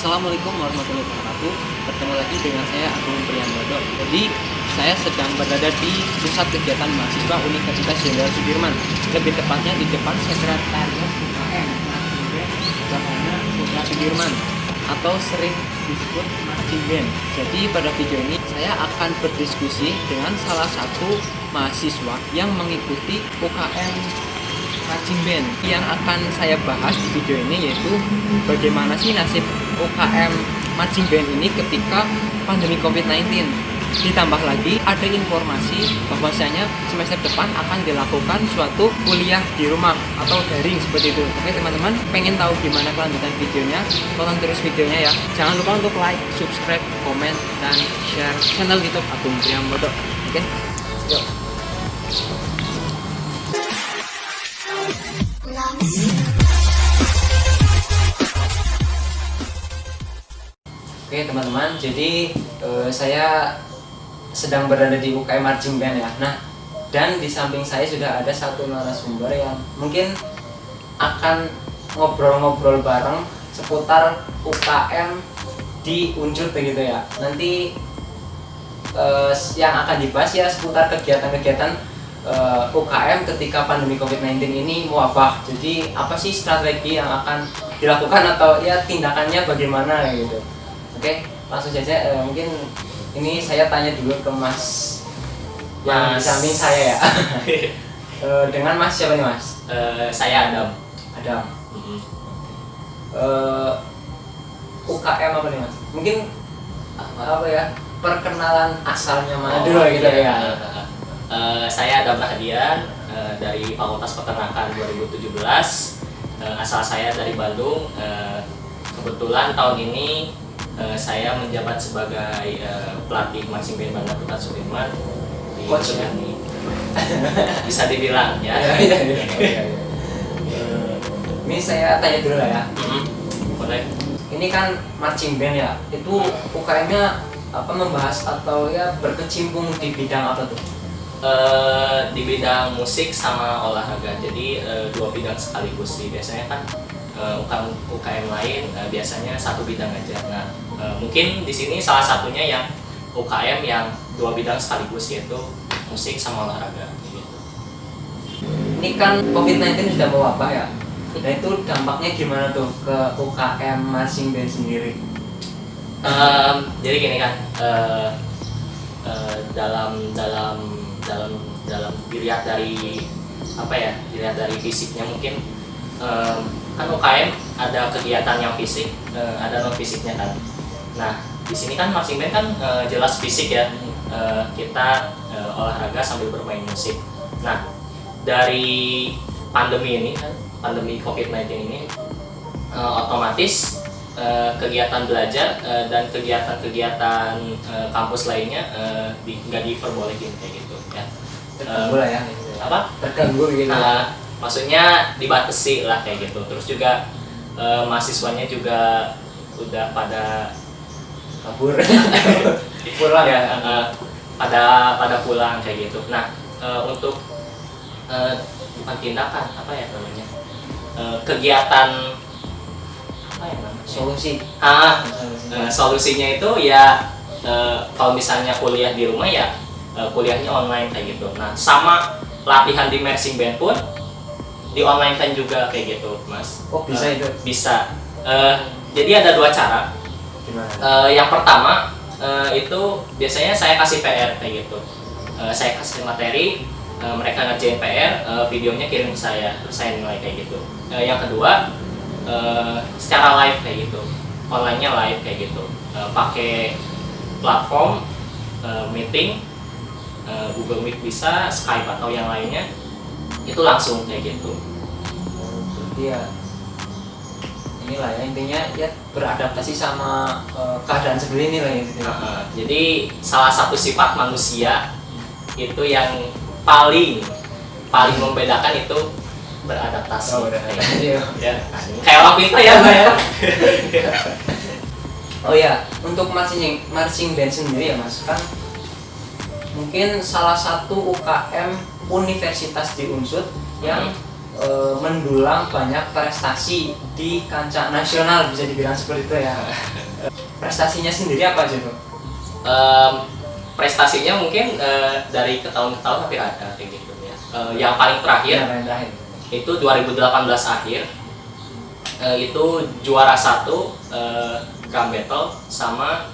Assalamualaikum warahmatullahi wabarakatuh. Bertemu lagi dengan saya Agung Priyandono. Jadi saya sedang berada di pusat kegiatan mahasiswa Universitas Jenderal Sudirman. Lebih tepatnya di depan sekretariat UKM Cabana Putra Sudirman atau sering disebut marching band. Jadi pada video ini saya akan berdiskusi dengan salah satu mahasiswa yang mengikuti UKM marching band. Yang akan saya bahas di video ini yaitu bagaimana sih nasib UKM marching band ini ketika pandemi COVID-19. Ditambah lagi ada informasi bahwasanya semester depan akan dilakukan suatu kuliah di rumah atau daring seperti itu. Oke teman-teman, pengen tahu gimana kelanjutan videonya? Tonton terus videonya ya. Jangan lupa untuk like, subscribe, komen, dan share channel YouTube Agung Priyandono. Oke, yuk. Oke teman-teman, jadi saya sedang berada di UKM Marching Band ya. Nah, dan di samping saya sudah ada satu narasumber yang mungkin akan ngobrol-ngobrol bareng seputar UKM di Unjur begitu ya. Nanti yang akan dibahas ya seputar kegiatan-kegiatan UKM ketika pandemi COVID-19 ini wabah. Jadi apa sih strategi yang akan dilakukan atau ya tindakannya bagaimana gitu. Oke, langsung saja mungkin ini saya tanya dulu ke Mas yang di samping saya ya. Dengan Mas siapa nih Mas? Saya Adam. Adam. UKM apa nih Mas? Mungkin apa ya? Perkenalan asalnya mana dulu gitu ya. Saya Adam Rahadian dari Fakultas Peternakan 2017. Asal saya dari Bandung. Kebetulan tahun ini saya menjabat sebagai pelatih marching band Banda Putra Sudirman di Coach ya? Bisa dibilang ya. Ini saya tanya dulu lah ya. Boleh. Ini kan marching band ya. Itu UKM-nya apa membahas atau ya berkecimpung di bidang apa tuh? Di bidang musik sama olahraga. Jadi dua bidang sekaligus sih. Biasanya kan UKM lain biasanya satu bidang aja. Nah, mungkin di sini salah satunya yang UKM yang dua bidang sekaligus yaitu musik sama olahraga gitu. Ini kan COVID-19 sudah mewabah ya. Nah itu dampaknya gimana tuh ke UKM marching band sendiri? Jadi gini kan, dalam dilihat dari apa ya? Dilihat dari fisiknya mungkin kan UKM ada kegiatan yang fisik, ada non fisiknya kan. Nah di sini kan marching band kan jelas fisik ya, kita olahraga sambil bermain musik. Nah dari pandemi ini kan, pandemi COVID-19 ini otomatis kegiatan belajar dan kegiatan-kegiatan kampus lainnya nggak diperbolehin kayak gitu ya. Terganggu lah ya. Apa? Terganggu gitu. Maksudnya dibatasi lah kayak gitu. Terus juga mahasiswanya juga udah pada kabur. Pulang ya, pada pulang kayak gitu. Nah untuk bukan tindakan apa ya namanya, kegiatan apa ya namanya, Solusi. Solusinya itu ya kalau misalnya kuliah di rumah ya kuliahnya online kayak gitu. Nah sama latihan di marching band pun di online kan juga kayak gitu Mas. Oh bisa itu? Bisa. Jadi ada dua cara. Gimana? Yang pertama itu biasanya saya kasih PR kayak gitu. Saya kasih materi, mereka ngerjain PR, videonya kirim ke saya, terus saya nilai kayak gitu. Yang kedua secara live kayak gitu, onlinenya live kayak gitu, pakai platform meeting, Google Meet bisa, Skype atau yang lainnya, itu langsung kayak gitu. Iya. Inilah ya intinya ya beradaptasi sama keadaan seperti ini lah ya. Jadi salah satu sifat manusia itu yang paling membedakan itu beradaptasi. Oh, beradaptasi. Ya. Kayak orang pintar ya, Mbak ya. Oh ya, untuk marching band sendiri ya Mas, kan mungkin salah satu UKM universitas di Unsud yang mendulang banyak prestasi di kancah nasional, bisa dibilang seperti itu ya. Prestasinya sendiri apa aja tuh? Prestasinya mungkin dari ke tahun ke tahun hampir ada kayak gitu ya. Yang paling terakhir itu 2018 akhir, itu juara 1 drum battle sama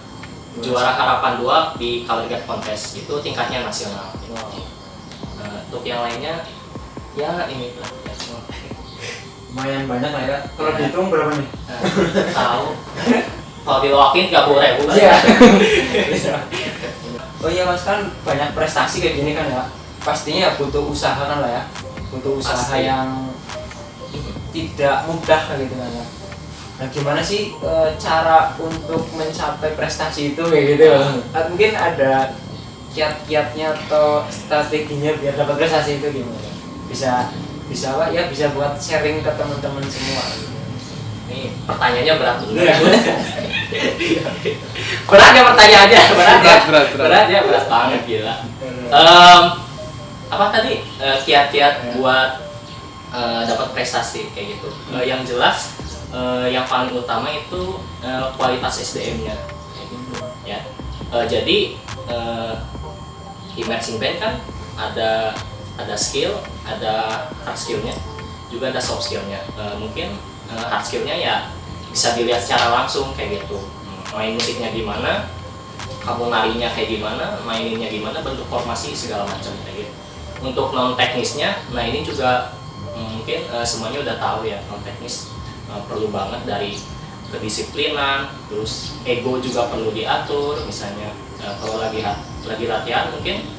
juara harapan 2 di Color Guard Contest, itu tingkatnya nasional. Untuk yang lainnya ya ini lah ya. Lumayan banyak lah ya. Kalau dihitung berapa nih? Tahu. Kalau diloakin 30.000 kan. Iya. Oh iya Mas, kan banyak prestasi kayak gini kan ya. Pastinya butuh usaha kan lah ya. Butuh usaha Pasti. yang tidak mudah kayak gitu kan ya. Nah gimana sih cara untuk mencapai prestasi itu kayak gitu? Mungkin ada kiat-kiatnya atau strateginya biar dapat prestasi itu gimana? Bisa apa ya, bisa buat sharing ke teman-teman semua. Ini pertanyaannya berat dulu. Berat ya pertanyaannya, berat ya, berat banget gila. Apa tadi kiat-kiat buat dapat prestasi kayak gitu? Yang jelas yang paling utama itu kualitas SDM-nya kayak gitu ya. Jadi emerging band kan ada skill, ada hard skillnya, juga ada soft skillnya. Mungkin hard skillnya ya bisa dilihat secara langsung kayak gitu, main musiknya gimana, kamu narinya kayak gimana, maininnya gimana, bentuk formasi segala macam kayak gitu. Untuk non teknisnya, nah ini juga mungkin semuanya udah tahu ya, non teknis perlu banget dari kedisiplinan, terus ego juga perlu diatur. Misalnya kalau lagi latihan mungkin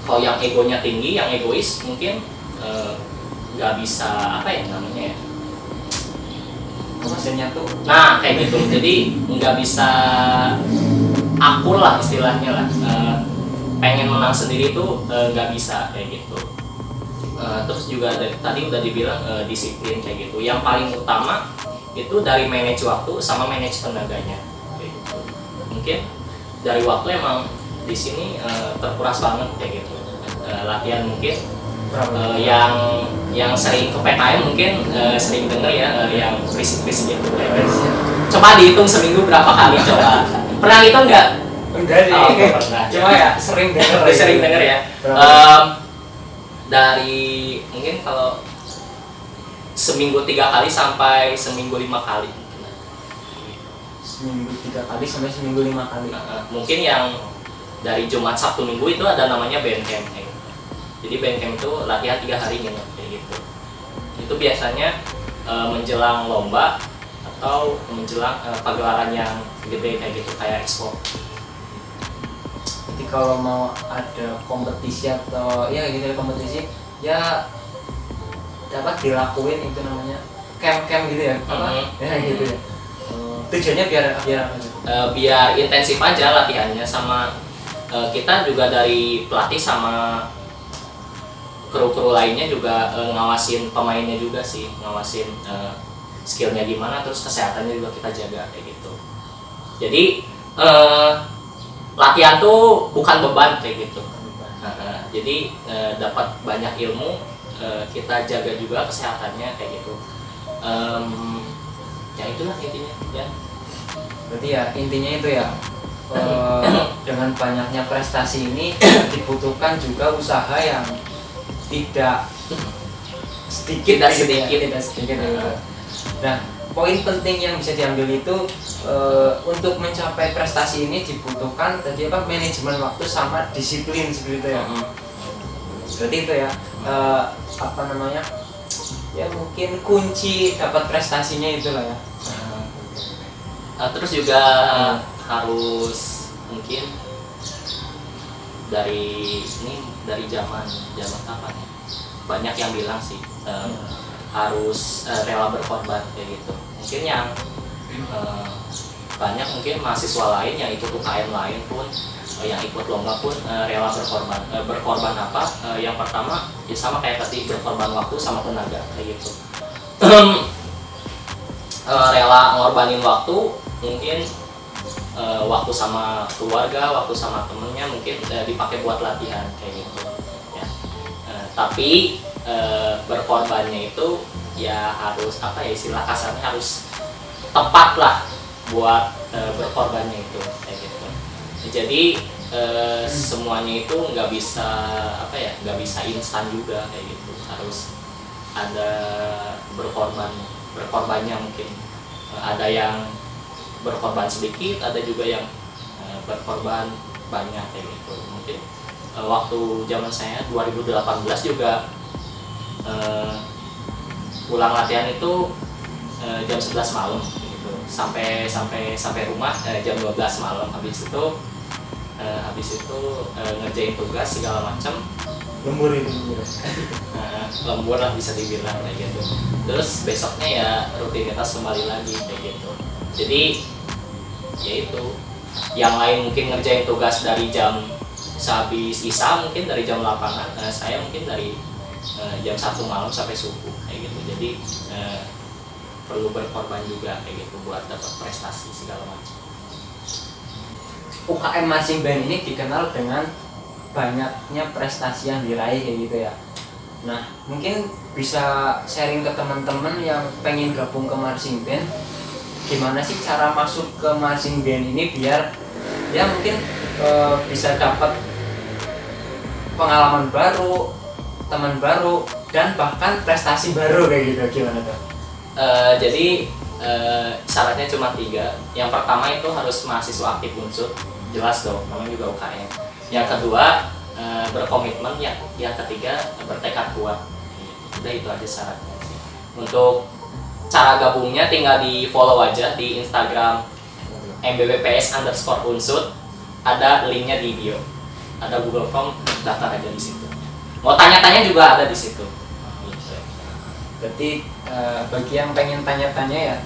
kalau yang egonya tinggi, yang egois mungkin nggak bisa apa ya namanya ya, Maksudnya tuh, nah kayak gitu. Jadi nggak bisa akur lah istilahnya lah. Pengen menang sendiri tuh nggak bisa kayak gitu. Terus juga tadi udah dibilang disiplin kayak gitu. Yang paling utama itu dari manage waktu sama manage tenaganya kayak gitu. Mungkin dari waktu emang di sini terkuras banget kayak gitu. Latihan mungkin yang sering ke PKM mungkin sering denger ya, yang berisik-berisik gitu. Coba dihitung seminggu berapa kali coba. Pernah hitung nggak? enggak sih. Oh, pernah. Cuma ya sering denger. Sering denger ya. Dari mungkin kalau seminggu 3 kali sampai seminggu 5 kali. Seminggu 3 kali sampai seminggu 5 kali. Mungkin yang dari Jumat Sabtu Minggu itu ada namanya band camp. Jadi band camp itu latihan 3 hari gitu kayak gitu. Itu biasanya menjelang lomba atau menjelang pagelaran yang gede kayak gitu, kayak expo. Jadi kalau mau ada kompetisi atau ya gitu kompetisi ya dapat dilakuin, itu namanya camp gitu ya, apa ya gitu ya. Tujuannya biar apa? Biar intensif aja latihannya, sama kita juga dari pelatih sama kru-kru lainnya juga ngawasin pemainnya juga sih, ngawasin skillnya gimana, terus kesehatannya juga kita jaga kayak gitu. Jadi latihan tuh bukan beban kayak gitu. Jadi dapat banyak ilmu, kita jaga juga kesehatannya kayak gitu. Ya itulah intinya ya. Berarti ya intinya itu ya, dengan banyaknya prestasi ini dibutuhkan juga usaha yang tidak sedikit. Nah, poin penting yang bisa diambil itu untuk mencapai prestasi ini dibutuhkan tadi apa, manajemen waktu sama disiplin seperti itu ya. Berarti itu ya apa namanya, ya mungkin kunci dapat prestasinya itulah ya. Terus juga harus mungkin dari zaman kapan ya, banyak yang bilang sih harus rela berkorban kayak gitu. Mungkin yang banyak mungkin mahasiswa lain yang ikut UKM lain pun, yang ikut lomba pun rela berkorban. Berkorban apa? Yang pertama ya sama kayak tadi, berkorban waktu sama tenaga kayak gitu. Rela ngorbanin waktu, mungkin waktu sama keluarga, waktu sama temennya mungkin dipakai buat latihan kayak gitu ya. Tapi berkorbannya itu ya harus apa ya, istilah kasarnya harus tepat lah buat berkorbannya itu kayak gitu. Jadi semuanya itu nggak bisa apa ya, nggak bisa instan juga kayak gitu, harus ada berkorbannya mungkin. Ada yang berkorban sedikit, ada juga yang berkorban banyak kayak gitu. Mungkin waktu zaman saya 2018 juga pulang latihan itu jam 11 malam gitu. Sampai rumah jam 12 malam. Habis itu ngerjain tugas segala macam. Lembur itu. Lembur lah bisa dibilang kayak gitu. Terus besoknya ya rutinitas kembali lagi kayak gitu. Jadi ya itu, yang lain mungkin ngerjain tugas dari jam sehabis isya, mungkin dari jam 8-an, saya mungkin dari jam 1 malam sampai subuh kayak gitu. Jadi perlu berkorban juga kayak gitu buat dapat prestasi segala macam. UKM Marching Band ini dikenal dengan banyaknya prestasi yang diraih kayak gitu ya. Nah, mungkin bisa sharing ke teman-teman yang pengen gabung ke marching band, gimana sih cara masuk ke marching band ini biar ya mungkin bisa dapat pengalaman baru, teman baru, dan bahkan prestasi baru kayak gitu. Gimana tuh? Jadi syaratnya cuma 3. Yang pertama itu harus mahasiswa aktif unsur, jelas dong, namanya juga UKM. Yang kedua berkomitmen, yang ketiga bertekad kuat. Udah itu aja syaratnya sih. Untuk cara gabungnya tinggal di follow aja di Instagram mbbps_unsur, ada linknya di bio, ada Google Form, daftar aja di situ. Mau tanya-tanya juga ada di situ. Berarti bagi yang pengen tanya-tanya ya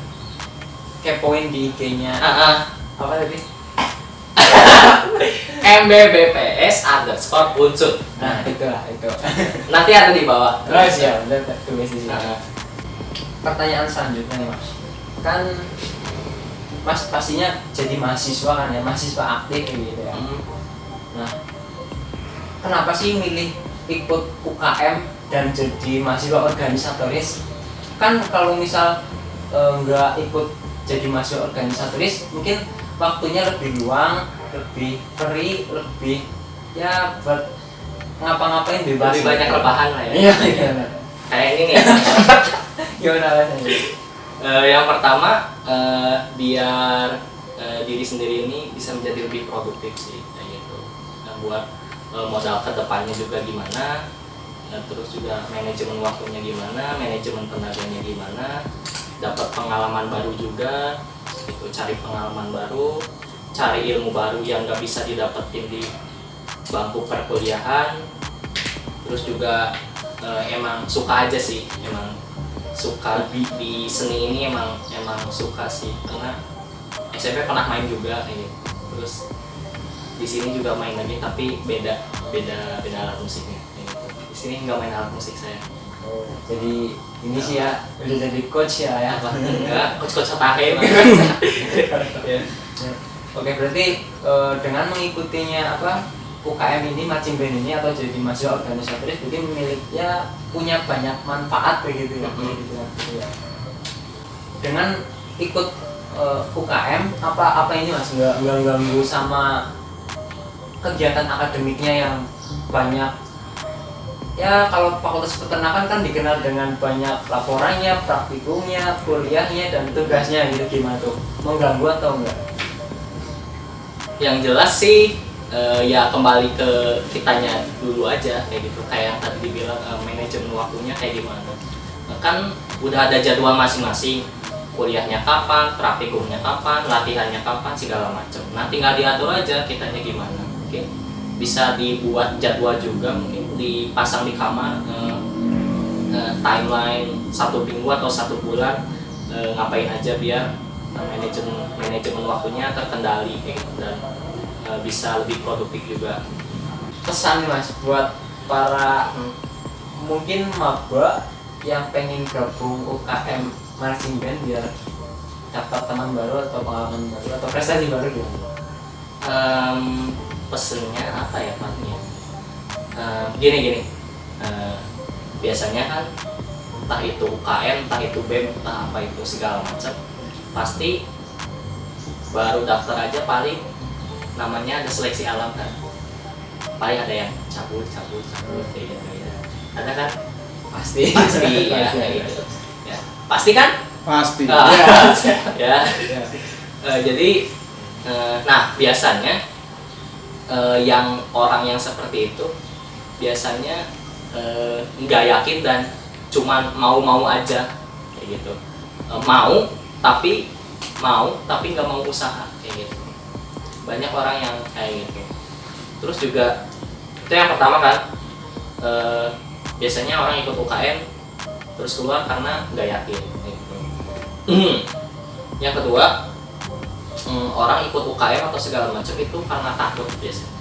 kepoin di IG-nya. Apa tadi? mbbps_unsur. Nah, itulah itu. Nanti ada di bawah. Oh siap, udah tulis di sini. Pertanyaan selanjutnya nih Mas. Kan Mas pastinya jadi mahasiswa kan ya, mahasiswa aktif gitu ya. Nah, kenapa sih milih ikut UKM dan jadi mahasiswa organisatoris? Kan kalau misal nggak ikut jadi mahasiswa organisatoris, mungkin waktunya lebih luang, lebih free, lebih ya buat ngapa-ngapain bebas. Lebih banyak rebahan lah ya. Iya. Kayak ini nih. Gimana alasannya? Yang pertama biar diri sendiri ini bisa menjadi lebih produktif sih kayak gitu. Nah, buat modal kedepannya juga gimana, terus juga manajemen waktunya gimana, manajemen tenaganya gimana, dapat pengalaman baru juga, gitu, cari pengalaman baru, cari ilmu baru yang nggak bisa didapetin di bangku perkuliahan, terus juga emang suka aja sih, emang suka di seni ini, emang suka sih, karena SMP pernah main juga gitu. Terus di sini juga main lagi tapi beda alat musiknya gitu. Di sini nggak main alat musik saya. Oh, jadi ini sih ya udah jadi coach ya. Enggak, coach tahim. Oke, berarti dengan mengikutinya UKM ini, marching band ini atau jadi mahasiswa organisatoris, berarti miliknya punya banyak manfaat begitu ya. Dengan ikut UKM apa ini Mas, nggak ganggu sama kegiatan akademiknya yang banyak ya? Kalau fakultas peternakan kan dikenal dengan banyak laporannya, praktikumnya, kuliahnya, dan tugasnya gitu. Gimana tuh, mengganggu atau enggak? Yang jelas sih ya kembali ke kitanya dulu aja kayak gitu, kayak yang tadi dibilang manajemen waktunya kayak gimana. Kan udah ada jadwal masing-masing, kuliahnya kapan, praktikumnya kapan, latihannya kapan, segala macam. Nah tinggal diatur aja kitanya gimana. Mungkin bisa dibuat jadwal juga, mungkin dipasang di kamar timeline 1 minggu atau 1 bulan ngapain aja biar manajemen waktunya terkendali kayak gitu, dan bisa lebih produktif juga. Pesan nih Mas buat para mungkin maba yang pengen gabung UKM marching band biar dapat teman baru atau pengalaman baru atau prestasi baru gitu. Pesennya apa ya Pak? Gini biasanya kan entah itu UKM, entah itu BEM, entah apa itu segala macam, pasti baru daftar aja paling namanya ada seleksi alam kan, paling ada yang cabut kayak gitu ya, ada kan Pasti. pasti ya Pasti kayak ada. gitu ya, pasti kan. Pasti. Ah, Ya. ya. Jadi nah biasanya yang orang yang seperti itu biasanya nggak yakin dan cuman mau aja kayak gitu. Mau tapi nggak mau usaha kayak gitu. Banyak orang yang kayak gitu. Terus juga itu yang pertama kan, biasanya orang ikut UKM terus keluar karena nggak yakin gitu. Yang kedua, orang ikut UKM atau segala macam itu karena takut biasanya,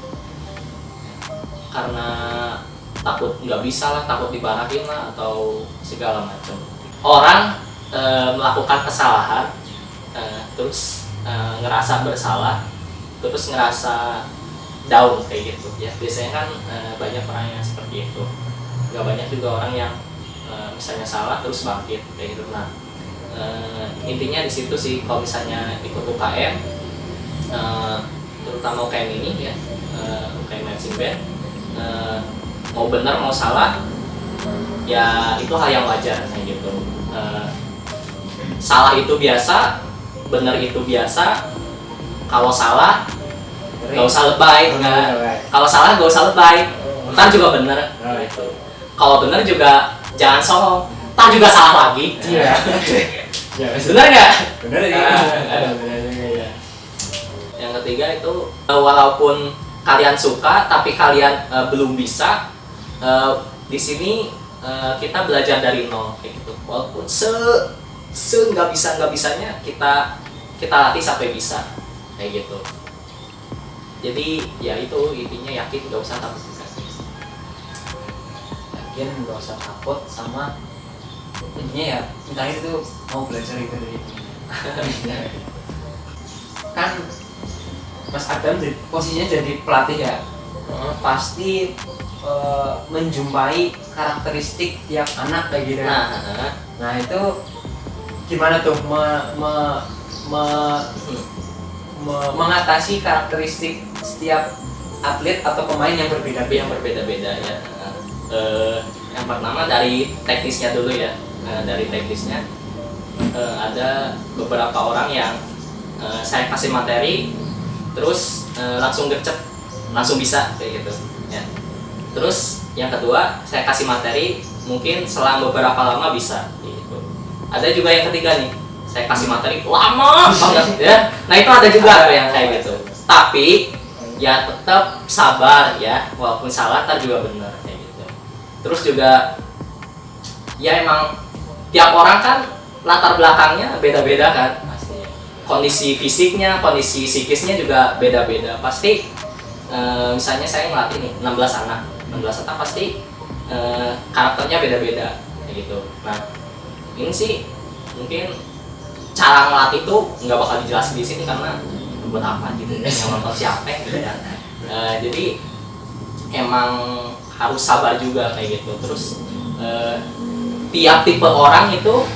karena takut nggak bisa lah, takut dimarahin lah atau segala macam. Orang melakukan kesalahan, terus ngerasa bersalah, terus ngerasa down kayak gitu ya. Biasanya kan banyak orang yang seperti itu. Nggak banyak juga orang yang misalnya salah terus bangkit kayak gitu. Nah, intinya di situ sih kalau misalnya ikut UKM, terutama UKM ini ya, UKM Marching Band, mau benar mau salah ya itu hal yang wajar kayak gitu. Salah itu biasa, benar itu biasa. Kalau salah nggak usah lebay, kalau salah nggak usah lebay, ntar juga bener gitu. Kalau bener juga jangan sombong, ntar juga salah lagi. Iya. Bener nggak? Bener ya. Ah. Bener ya. Yang ketiga itu walaupun kalian suka tapi kalian belum bisa, di sini kita belajar dari nol kayak gitu. Walaupun nggak bisanya kita latih sampai bisa kayak gitu. Jadi ya itu intinya, yakin, nggak usah takut juga. Yakin, nggak usah takut, sama intinya ya kita itu mau belajar itu dari itu. Kan Mas Adam posisinya jadi pelatih ya, pasti menjumpai karakteristik tiap anak kayak gitu. Nah itu gimana tuh mengatasi karakteristik setiap atlet atau pemain yang berbeda-beda ya. Yang pertama dari teknisnya dulu ya. Dari teknisnya ada beberapa orang yang saya kasih materi terus langsung gercep, langsung bisa kayak gitu ya. Terus yang kedua saya kasih materi mungkin selang beberapa lama bisa gitu. Ada juga yang ketiga nih, saya kasih materi lama banget ya. Nah itu ada juga yang kayak gitu. Tapi ya tetap sabar ya, walaupun salah ntar juga benar kayak gitu. Terus juga ya emang tiap orang kan latar belakangnya beda-beda kan pasti. Kondisi fisiknya, kondisi psikisnya juga beda-beda. Pasti misalnya saya ngelatih nih 16 anak pasti karakternya beda-beda kayak gitu. Nah ini sih mungkin cara ngelatih tuh nggak bakal dijelasin di sini karena buat apa gitu ya, yang nonton siapa gitu ya. Jadi emang harus sabar juga kayak gitu. Terus tiap tipe orang itu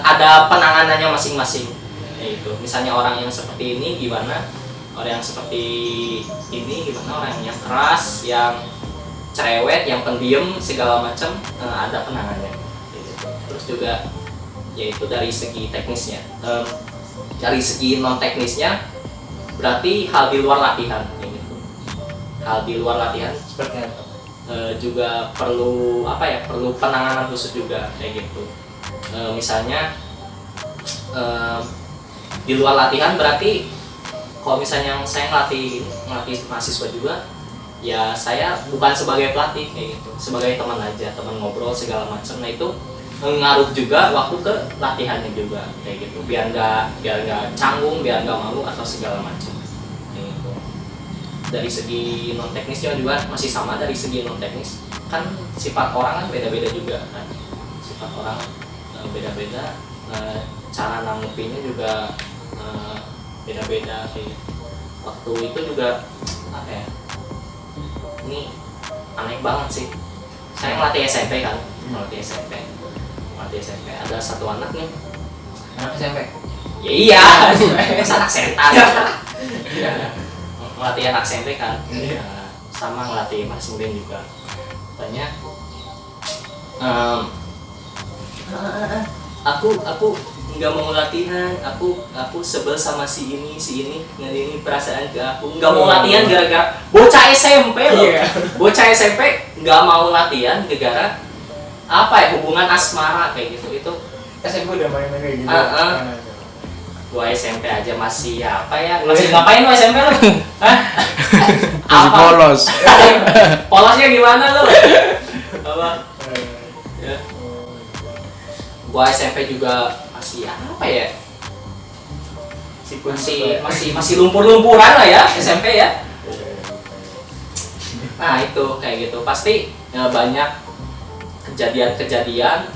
ada penanganannya masing-masing kayak gitu. Misalnya orang yang seperti ini gimana, orang yang seperti ini gimana, orang yang keras, yang cerewet, yang pendiam segala macam, ada penanganannya kayak gitu. Terus juga yaitu dari segi teknisnya. Dari segi non teknisnya berarti hal di luar latihan kayak gitu. Hal di luar latihan seperti apa? Juga perlu apa ya, perlu penanganan khusus juga kayak gitu. Misalnya di luar latihan berarti kalau misalnya saya ngelatih mahasiswa juga ya, saya bukan sebagai pelatih kayak gitu, sebagai teman aja, teman ngobrol segala macam. Nah itu ngaruh juga waktu ke latihannya juga kayak gitu, biar nggak canggung, biar nggak malu atau segala macam kayak gitu. Dari segi non teknisnya juga masih sama. Dari segi non teknis kan sifat orang kan beda-beda juga kan, sifat orang beda-beda, cara nanggepinnya juga beda-beda kayak gitu. Waktu itu juga apa ya, ini aneh banget sih, saya ngelatih SMP kan, ngelatih SMP ada satu anak nih, Anak SMP. ya iya anak setan ya, ngelatih anak SMP kan. Iya. Sama ngelatih Mas Ben juga katanya aku nggak mau latihan, aku sebel sama si ini ini perasaan ke aku nggak mau latihan gara-gara bocah SMP loh. Iya. Bocah SMP nggak mau latihan gara-gara apa ya, hubungan asmara kayak gitu. Itu SMP udah main-main kayak gitu. gua SMP aja masih apa ya, masih ngapain lo SMP lo? Hah? Masih polos. Polosnya gimana lo? Apa? Ya. Gua SMP juga masih apa ya? Masih lumpur-lumpuran lah ya SMP ya. Nah itu kayak gitu pasti banyak kejadian-kejadian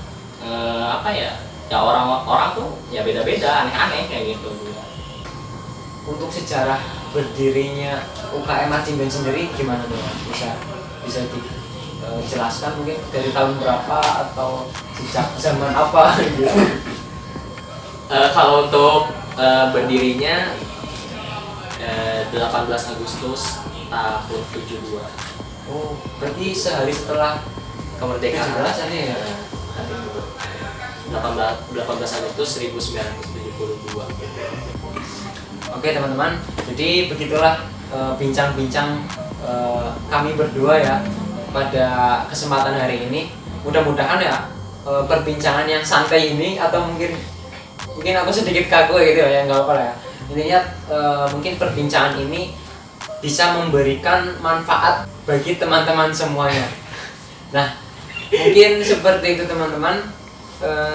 apa ya? Ya orang tuh ya beda-beda, aneh-aneh kayak gitu. Untuk sejarah berdirinya UKM Marching Band sendiri gimana tuh? Bisa dijelaskan mungkin dari tahun berapa atau sejak zaman apa gitu? Kalau untuk berdirinya 18 Agustus tahun 72. Oh, berarti sehari setelah Kemerdekaan. 17-an ya? 18 Agustus 1972. Oke teman-teman, jadi begitulah bincang-bincang kami berdua ya pada kesempatan hari ini. Mudah-mudahan ya perbincangan yang santai ini, atau mungkin aku sedikit kaku gitu ya, nggak apa-apa lah ya. Intinya mungkin perbincangan ini bisa memberikan manfaat bagi teman-teman semuanya. Nah, mungkin seperti itu teman-teman.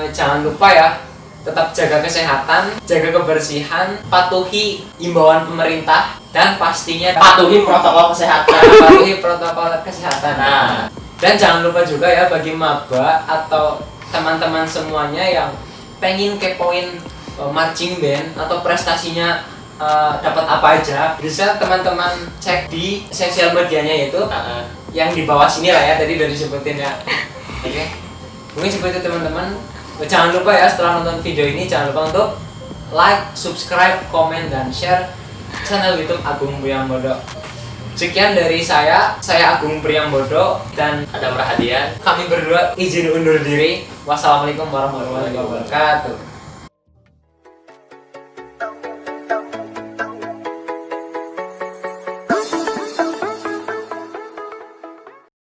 Jangan lupa ya, tetap jaga kesehatan, jaga kebersihan, patuhi imbauan pemerintah, dan pastinya Patuhi protokol kesehatan. patuhi protokol kesehatan. Nah. Dan jangan lupa juga ya bagi maba atau teman-teman semuanya yang pengen kepoin marching band atau prestasinya dapat apa aja, bisa teman-teman cek di sosial medianya itu yang di bawah sini lah ya, tadi udah disebutin ya. Oke. Mungkin seperti itu teman-teman. Jangan lupa ya, setelah nonton video ini jangan lupa untuk like, subscribe, komen, dan share channel YouTube Agung Priambodo. Sekian dari saya Agung Priambodo dan Adam Rahadian. kami berdua izin undur diri. Wassalamualaikum warahmatullahi wabarakatuh.